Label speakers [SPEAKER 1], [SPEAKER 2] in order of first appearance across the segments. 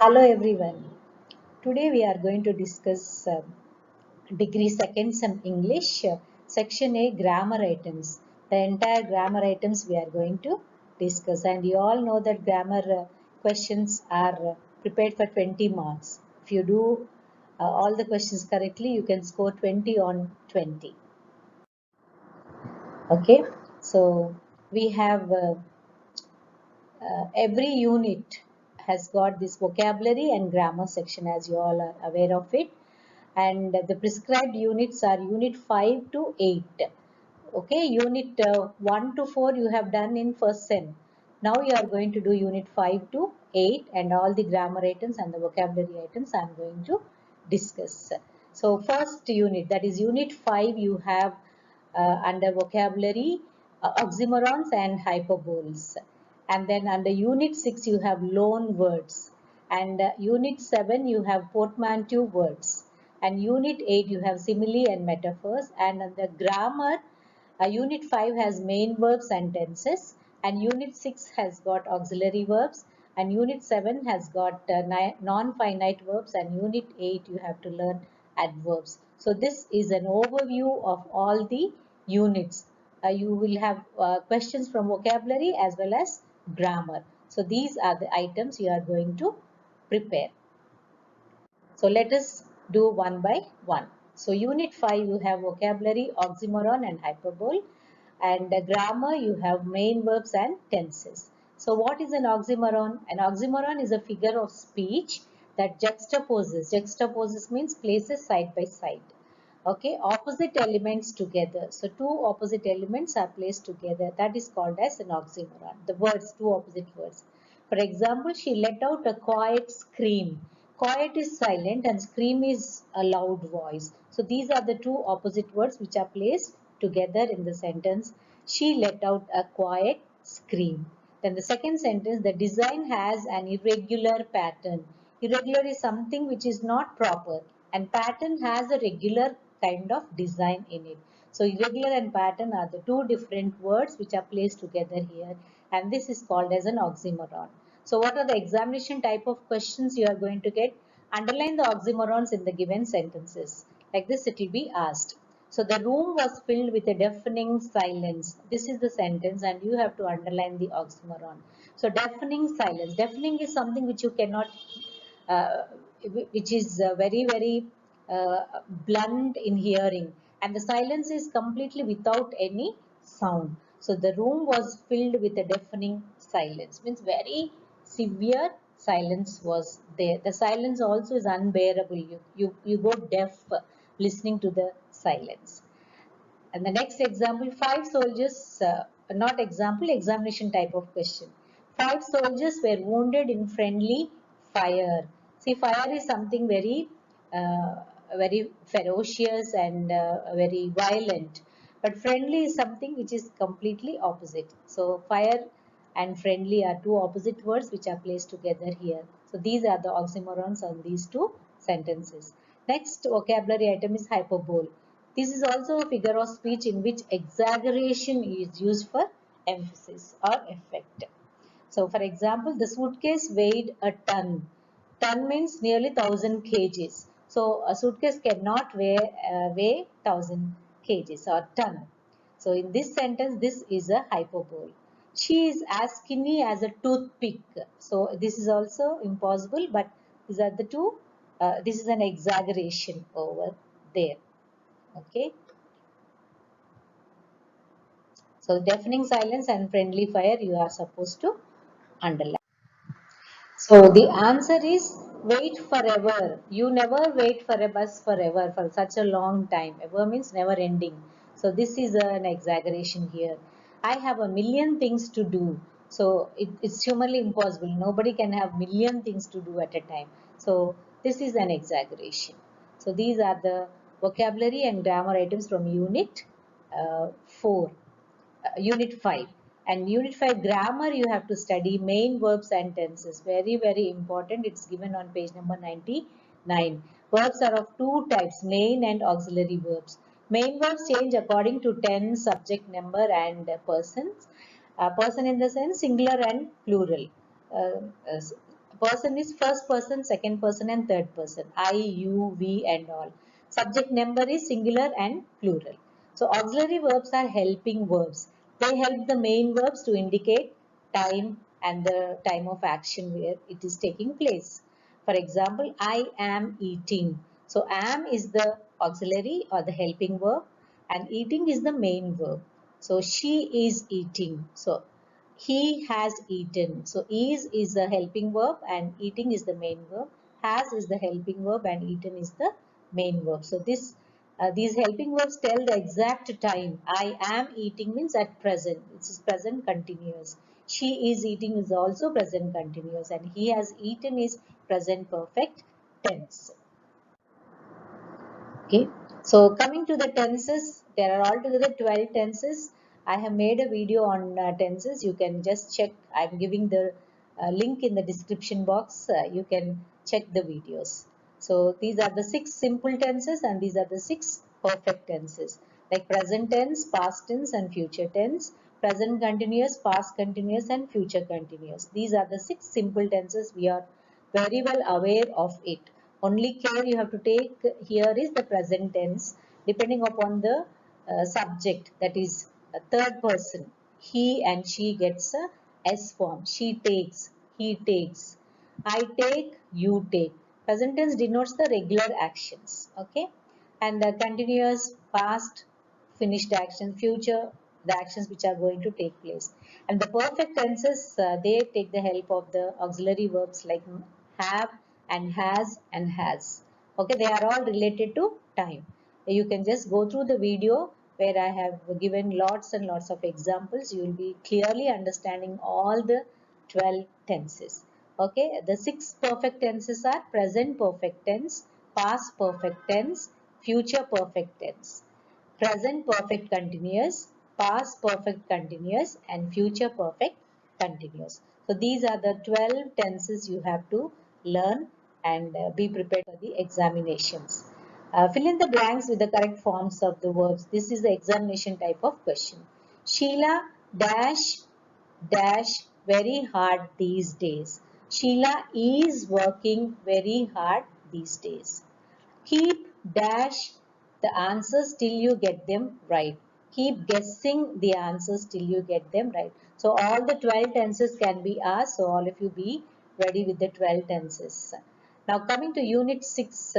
[SPEAKER 1] Hello everyone. Today we are going to discuss Degree Second SEM English Section A Grammar Items. The entire grammar items we are going to discuss, and you all know that grammar questions are prepared for 20 marks. If you do all the questions correctly, you can score 20 on 20. Okay, so we have every unit has got this vocabulary and grammar section, as you all are aware of it, and the prescribed units are unit 5 to 8. Okay, unit 1 to 4 you have done in first sem. Now you are going to do unit 5 to 8, and all the grammar items and the vocabulary items I am going to discuss. So first unit, that is unit 5, you have under vocabulary oxymorons and hyperboles, and then under unit 6 you have loan words, and unit 7 you have portmanteau words, and unit 8 you have simile and metaphors, and under grammar unit 5 has main verbs and tenses, and unit 6 has got auxiliary verbs, and unit 7 has got non-finite verbs, and unit 8 you have to learn adverbs. So this is an overview of all the units. You will have questions from vocabulary as well as grammar. So these are the items you are going to prepare. So let us do one by one. So unit 5 you have vocabulary, oxymoron and hyperbole, and grammar you have main verbs and tenses. So what is an oxymoron? An oxymoron is a figure of speech that juxtaposes. Juxtaposes means places side by side. Okay, opposite elements together. So two opposite elements are placed together. That is called as an oxymoron. The words, two opposite words. For example, she let out a quiet scream. Quiet is silent and scream is a loud voice. So these are the two opposite words which are placed together in the sentence. She let out a quiet scream. Then the second sentence, the design has an irregular pattern. Irregular is something which is not proper, and pattern has a regular kind of design in it. So irregular and pattern are the two different words which are placed together here, and this is called as an oxymoron. So what are the examination type of questions you are going to get? Underline the oxymorons in the given sentences. Like this it will be asked. So the room was filled with a deafening silence. This is the sentence and you have to underline the oxymoron. So deafening silence. Deafening is something which you cannot, uh, which is very blunt in hearing, and the silence is completely without any sound. So the room was filled with a deafening silence, means very severe silence was there. The silence also is unbearable. You go deaf listening to the silence. And the next example, five soldiers, not example, examination type of question. Five soldiers were wounded in friendly fire. See, fire is something very ferocious and very violent. But friendly is something which is completely opposite. So fire and friendly are two opposite words which are placed together here. So these are the oxymorons on these two sentences. Next vocabulary item is hyperbole. This is also a figure of speech in which exaggeration is used for emphasis or effect. So for example, the suitcase weighed a ton. Ton means nearly 1000 kgs. So a suitcase cannot weigh 1000 kgs or ton. So in this sentence, this is a hyperbole. She is as skinny as a toothpick. So this is also impossible, but these are the two. This is an exaggeration over there. Okay. So deafening silence and friendly fire you are supposed to underline. So the answer is wait forever. You never wait for a bus forever for such a long time. Ever means never ending. So this is an exaggeration here. I have a million things to do. So it's humanly impossible. Nobody can have million things to do at a time. So this is an exaggeration. So these are the vocabulary and grammar items from unit 4. Unit 5, and unit 5 grammar you have to study main verbs and tenses, very important. It's given on page number 99. Verbs are of two types, main and auxiliary verbs. Main verbs change according to tense, subject number and persons. Person in the sense singular and plural. uh, person is first person, second person and third person. I, you, we and all. Subject number is singular and plural. So auxiliary verbs are helping verbs. They help the main verbs to indicate time and the time of action where it is taking place. For example, I am eating. So am is the auxiliary or the helping verb and eating is the main verb. So she is eating. So he has eaten. So is the helping verb and eating is the main verb. Has is the helping verb and eaten is the main verb. So these helping verbs tell the exact time. I am eating means at present. This is present continuous. She is eating is also present continuous and he has eaten is present perfect tense. Okay, so coming to the tenses, there are altogether 12 tenses. I have made a video on tenses. You can just check. I'm giving the link in the description box. You can check the videos. So these are the 6 simple tenses and these are the 6 perfect tenses like present tense, past tense and future tense, present continuous, past continuous and future continuous. These are the 6 simple tenses. We are very well aware of it. Only care you have to take here is the present tense depending upon the subject, that is a third person. He and she gets a S form. She takes, he takes. I take, you take. Present tense denotes the regular actions. Okay. And the continuous, past, finished action, future, the actions which are going to take place. And the perfect tenses, they take the help of the auxiliary verbs like have and has. Okay, they are all related to time. You can just go through the video where I have given lots and lots of examples. You will be clearly understanding all the 12 tenses. Okay, the 6 perfect tenses are present perfect tense, past perfect tense, future perfect tense, present perfect continuous, past perfect continuous and future perfect continuous. So these are the 12 tenses you have to learn and be prepared for the examinations. Fill in the blanks with the correct forms of the verbs. This is the examination type of question. Sheila dash dash very hard these days. Sheila is working very hard these days. Keep dash the answers till you get them right. Keep guessing the answers till you get them right. So all the 12 tenses can be asked. So all of you be ready with the 12 tenses. Now coming to unit 6,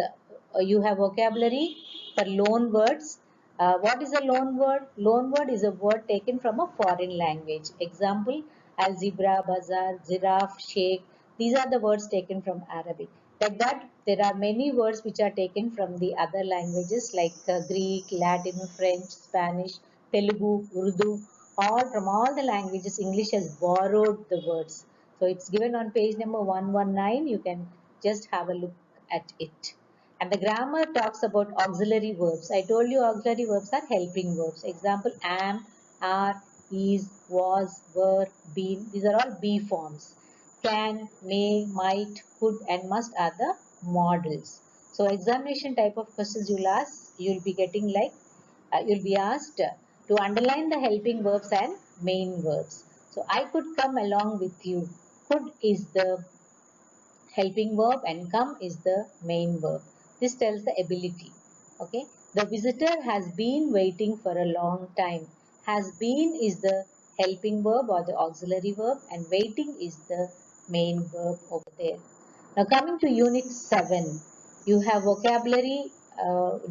[SPEAKER 1] you have vocabulary for loan words. What is a loan word? Loan word is a word taken from a foreign language. Example, algebra, bazaar, giraffe, sheikh. These are the words taken from Arabic. Like that, there are many words which are taken from the other languages like Greek, Latin, French, Spanish, Telugu, Urdu, all from all the languages. English has borrowed the words. So it's given on page number 119. You can just have a look at it. And the grammar talks about auxiliary verbs. I told you auxiliary verbs are helping verbs. Example, am, are, is, was, were, been. These are all be forms. Can, may, might, could and must are the models. So examination type of questions you'll ask, you'll be getting like, you'll be asked to underline the helping verbs and main verbs. So I could come along with you. Could is the helping verb and come is the main verb. This tells the ability. Okay. The visitor has been waiting for a long time. Has been is the helping verb or the auxiliary verb and waiting is the main verb over there. Now coming to unit 7, you have vocabulary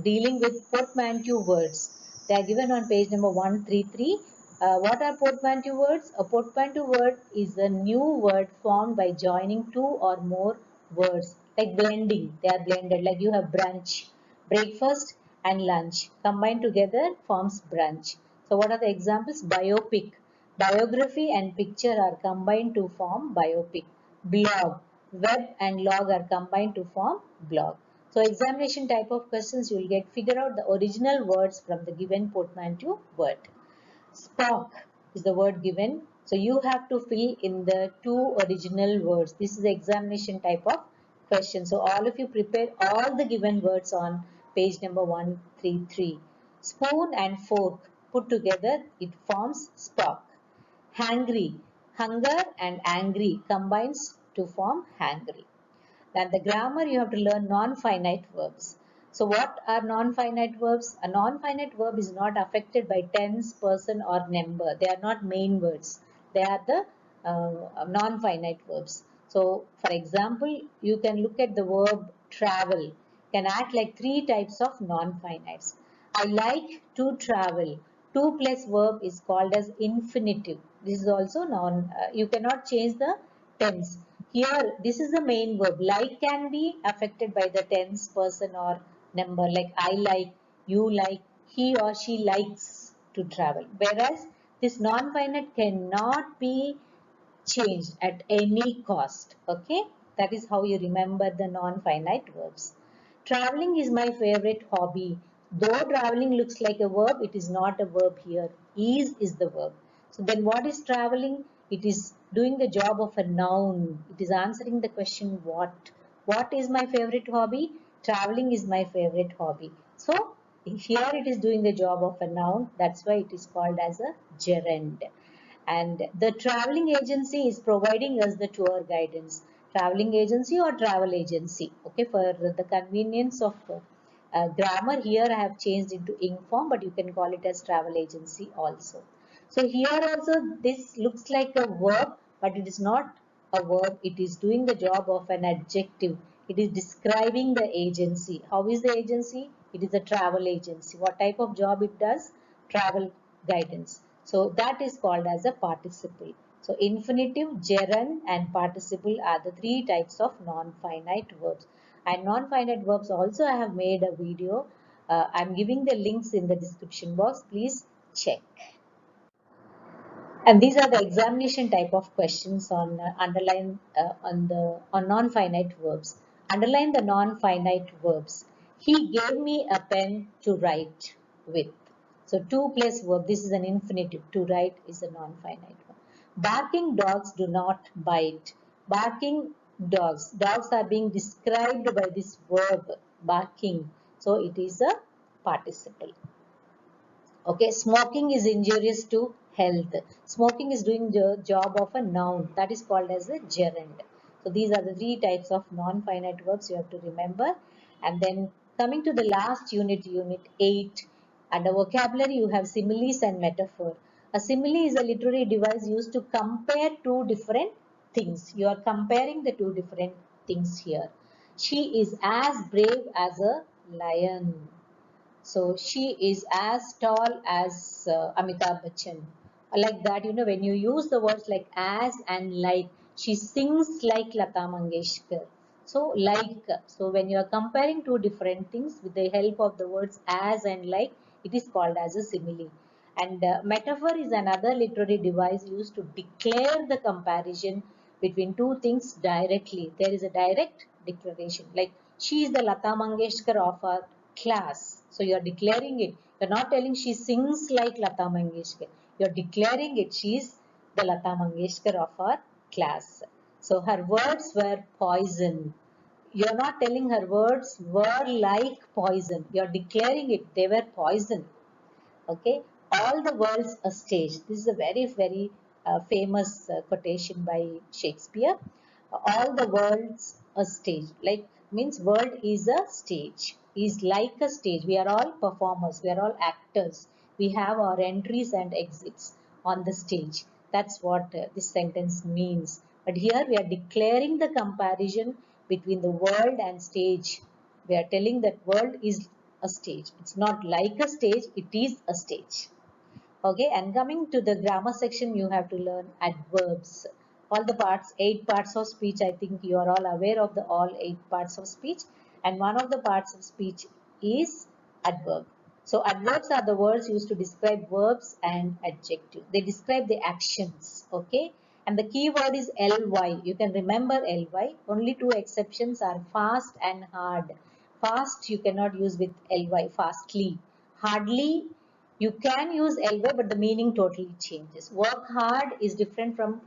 [SPEAKER 1] dealing with portmanteau words. They are given on page number 133. What are portmanteau words? A portmanteau word is a new word formed by joining two or more words, like blending. They are blended, like you have brunch, breakfast and lunch combined together forms brunch. So what are the examples? Biopic. Biography and picture are combined to form biopic. Blog. Web and log are combined to form blog. So examination type of questions you will get, figure out the original words from the given portmanteau word. Spock is the word given. So you have to fill in the two original words. This is the examination type of question. So all of you prepare all the given words on page number 133. Spoon and fork put together, it forms Spock. Hangry, hunger and angry combines to form hungry. Then the grammar, you have to learn non-finite verbs. So what are non-finite verbs? A non-finite verb is not affected by tense, person or number. They are not main words. They are the non-finite verbs. So for example, you can look at the verb travel. Can act like three types of non-finites. I like to travel. To plus verb is called as infinitive. This is also you cannot change the tense. Here, this is the main verb. Like can be affected by the tense, person or number. Like I like, you like, he or she likes to travel. Whereas this non-finite cannot be changed at any cost. Okay, that is how you remember the non-finite verbs. Traveling is my favorite hobby. Though traveling looks like a verb, it is not a verb here. Is the verb. So then what is traveling? It is doing the job of a noun. It is answering the question what. What is my favorite hobby? Traveling is my favorite hobby. So here it is doing the job of a noun. That's why it is called as a gerund. And the traveling agency is providing us the tour guidance. Traveling agency or travel agency. Okay, for the convenience of grammar, here I have changed into ing form, but you can call it as travel agency also. So here also this looks like a verb, but it is not a verb. It is doing the job of an adjective. It is describing the agency. How is the agency? It is a travel agency. What type of job it does? Travel guidance. So that is called as a participle. So infinitive, gerund and participle are the three types of non-finite verbs. And non-finite verbs also I have made a video. I'm giving the links in the description box. Please check. And these are the examination type of questions on underline on non-finite verbs. Underline the non-finite verbs. He gave me a pen to write with. So to plus verb. This is an infinitive. To write is a non-finite verb. Barking dogs do not bite. Barking dogs. Dogs are being described by this verb barking. So it is a participle. Okay, smoking is injurious to health. Smoking is doing the job of a noun. That is called as a gerund. So these are the three types of non-finite verbs you have to remember. And then coming to the last unit, unit 8. Under vocabulary, you have similes and metaphor. A simile is a literary device used to compare two different things. You are comparing the two different things here. She is as brave as a lion. So she is as tall as Amitabh Bachchan. Like that, when you use the words like as and like, she sings like Lata Mangeshkar. So like, so when you are comparing two different things with the help of the words as and like, it is called as a simile. And metaphor is another literary device used to declare the comparison between two things directly. There is a direct declaration. Like she is the Lata Mangeshkar of our class. So you are declaring it. You are not telling she sings like Lata Mangeshkar. You are declaring it. She is the Lata Mangeshkar of our class. So her words were poison. You are not telling her words were like poison. You are declaring it. They were poison. Okay, all the world's a stage. This is a very famous quotation by Shakespeare. All the world's a stage, like means world is a stage, is like a stage. We are all performers, we are all actors. We have our entries and exits on the stage. That's what this sentence means. But here we are declaring the comparison between the world and stage. We are telling that world is a stage. It's not like a stage, it is a stage. Okay, and coming to the grammar section, you have to learn adverbs. All the parts, 8 parts of speech. I think you are all aware of the all 8 parts of speech. And one of the parts of speech is adverb. So adverbs are the words used to describe verbs and adjectives. They describe the actions. Okay. And the key word is ly. You can remember ly. Only two exceptions are fast and hard. Fast you cannot use with ly, fastly. Hardly you can use ly, but the meaning totally changes. Work hard is different from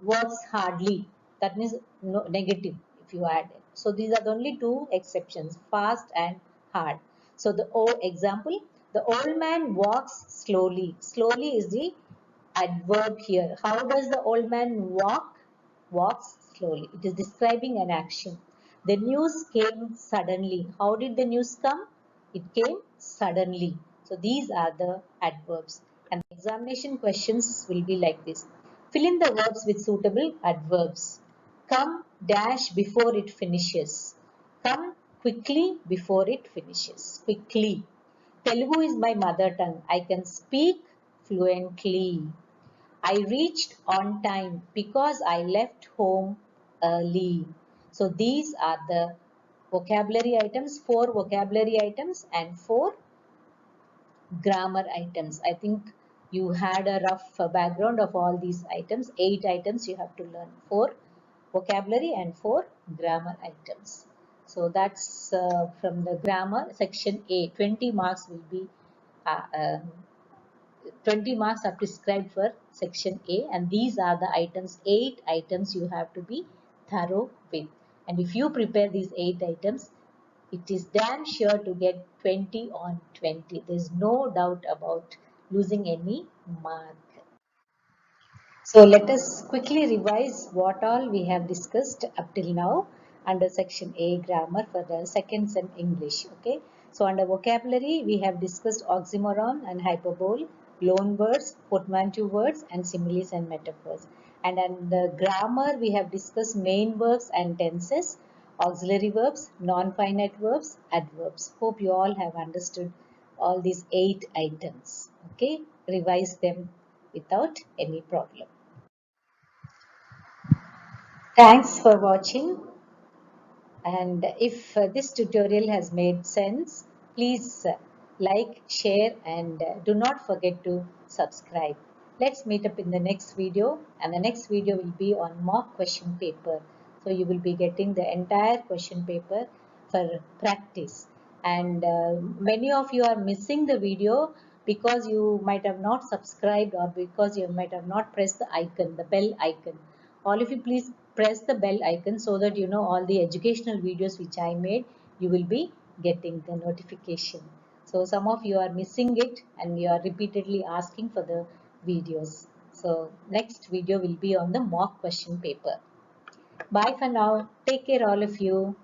[SPEAKER 1] works hardly. That means no, negative if you add it. So these are the only two exceptions, fast and hard. So the example, the old man walks slowly. Slowly is the adverb here. How does the old man walk? Walks slowly. It is describing an action. The news came suddenly. How did the news come? It came suddenly. So these are the adverbs. And the examination questions will be like this. Fill in the verbs with suitable adverbs. Come dash before it finishes. Come quickly before it finishes. Quickly. Telugu is my mother tongue. I can speak fluently. I reached on time because I left home early. So these are the vocabulary items, 4 vocabulary items and 4 grammar items. I think you had a rough background of all these items. 8 items you have to learn. 4 vocabulary and 4 grammar items. So that's from the grammar section A. 20 marks will be uh, um, 20 marks are prescribed for section A, and these are the items, 8 items you have to be thorough with. And if you prepare these 8 items, it is damn sure to get 20 on 20. There's no doubt about losing any mark. So let us quickly revise what all we have discussed up till now under section A grammar for the second sem English. Okay. So under vocabulary we have discussed oxymoron and hyperbole, loan words, portmanteau words and similes and metaphors. And under grammar we have discussed main verbs and tenses, auxiliary verbs, non-finite verbs, adverbs. Hope you all have understood all these 8 items. Okay. Revise them without any problem. Thanks for watching, and if this tutorial has made sense, please like, share and do not forget to subscribe. Let's meet up in the next video, and the next video will be on mock question paper. So you will be getting the entire question paper for practice. And many of you are missing the video because you might have not subscribed or because you might have not pressed the icon, the bell icon. All of you please press the bell icon so that you know all the educational videos which I made, you will be getting the notification. So some of you are missing it and you are repeatedly asking for the videos. So next video will be on the mock question paper. Bye for now. Take care all of you.